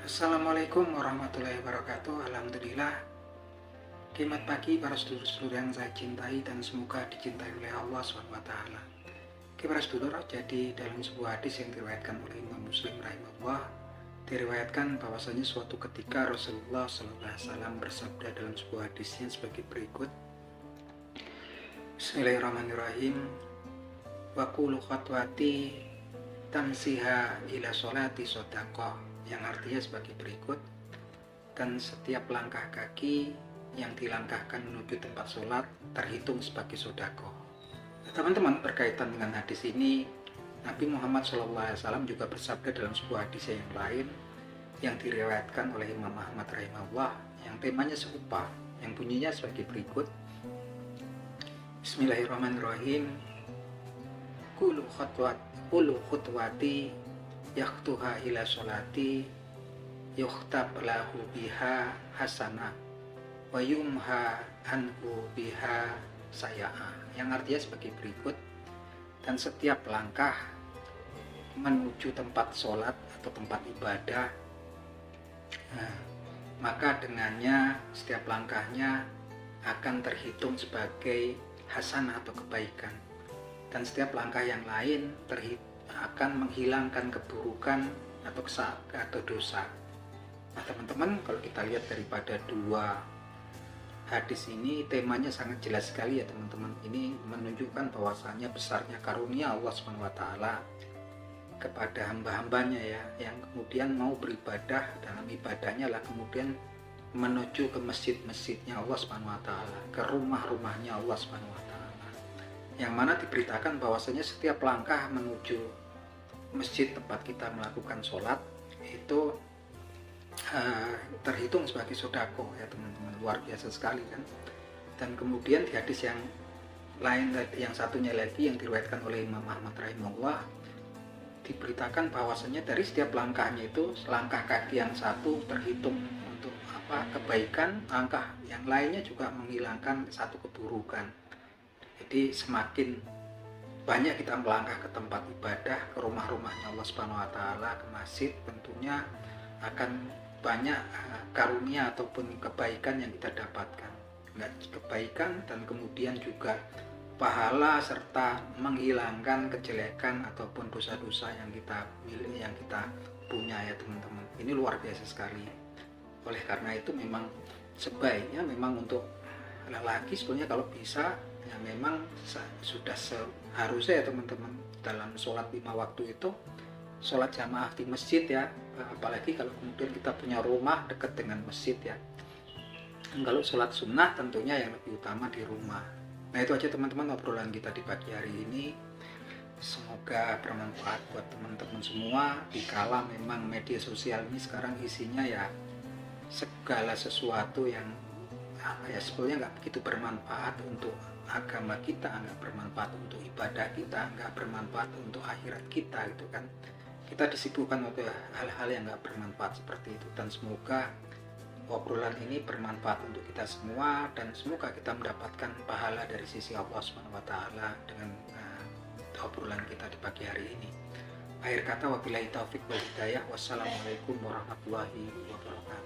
Assalamualaikum warahmatullahi wabarakatuh. Alhamdulillah. Selamat pagi para sedulur-sedulur yang saya cintai dan semoga dicintai oleh Allah SWT. Para sedulur, jadi dalam sebuah hadis yang diriwayatkan oleh Imam Muslim rahimahullah, diriwayatkan bahwasanya suatu ketika Rasulullah SAW bersabda dalam sebuah hadisnya sebagai berikut. Bismillahirrahmanirrahim. Wa qulu khatwati tansiha ila sholati sodaqah, yang artinya sebagai berikut, dan setiap langkah kaki yang dilangkahkan menuju tempat sholat terhitung sebagai sodaqah. Teman-teman, berkaitan dengan hadis ini, Nabi Muhammad SAW juga bersabda dalam sebuah hadis yang lain yang diriwayatkan oleh Imam Ahmad rahimahullah, yang temanya serupa, yang bunyinya sebagai berikut. Bismillahirrahmanirrahim. Kulu khutwati yaktuha ila sholati yukhtab lahu biha hasanah wa yumha anhu biha saya'ah, yang artinya sebagai berikut, dan setiap langkah menuju tempat sholat atau tempat ibadah, maka dengannya setiap langkahnya akan terhitung sebagai hasanah atau kebaikan, dan setiap langkah yang lain akan menghilangkan keburukan atau dosa. Nah teman-teman, kalau kita lihat daripada dua hadis ini, temanya sangat jelas sekali ya teman-teman. Ini menunjukkan bahwasanya besarnya karunia Allah SWT kepada hamba-hambanya ya, yang kemudian mau beribadah, dalam ibadahnya lah kemudian menuju ke masjid-masjidnya Allah SWT, ke rumah-rumahnya Allah SWT, yang mana diberitakan bahwasanya setiap langkah menuju masjid tempat kita melakukan sholat itu terhitung sebagai sodako ya teman-teman. Luar biasa sekali kan. Dan kemudian di hadis yang lain, yang satunya lagi yang diriwayatkan oleh Imam Ahmad rahimahullah, diberitakan bahwasanya dari setiap langkahnya itu, langkah kaki yang satu terhitung untuk kebaikan, langkah yang lainnya juga menghilangkan satu keburukan. Jadi semakin banyak kita melangkah ke tempat ibadah, ke rumah-rumahnya Allah Subhanahu wa taala, ke masjid, tentunya akan banyak karunia ataupun kebaikan yang kita dapatkan. Kebaikan dan kemudian juga pahala serta menghilangkan kejelekan ataupun dosa-dosa yang kita miliki, yang kita punya ya teman-teman. Ini luar biasa sekali. Oleh karena itu memang sebaiknya memang untuk lelaki sebenarnya kalau bisa ya memang sudah seharusnya ya teman-teman, dalam sholat 5 waktu itu sholat jamaah di masjid ya, apalagi kalau kemudian kita punya rumah dekat dengan masjid ya. Dan kalau sholat sunnah tentunya yang lebih utama di rumah. Nah itu aja teman-teman obrolan kita di pagi hari ini, semoga bermanfaat buat teman-teman semua. Dikala memang media sosial ini sekarang isinya ya segala sesuatu yang sebetulnya nggak begitu bermanfaat untuk agama kita, nggak bermanfaat untuk ibadah kita, nggak bermanfaat untuk akhirat kita gitu kan. Kita disibukkan oleh hal-hal yang nggak bermanfaat seperti itu, dan semoga obrolan ini bermanfaat untuk kita semua, dan semoga kita mendapatkan pahala dari sisi Allah SWT dengan obrolan kita di pagi hari ini. Akhir kata, wabillahi taufik wal hidayah. Wassalamualaikum warahmatullahi wabarakatuh.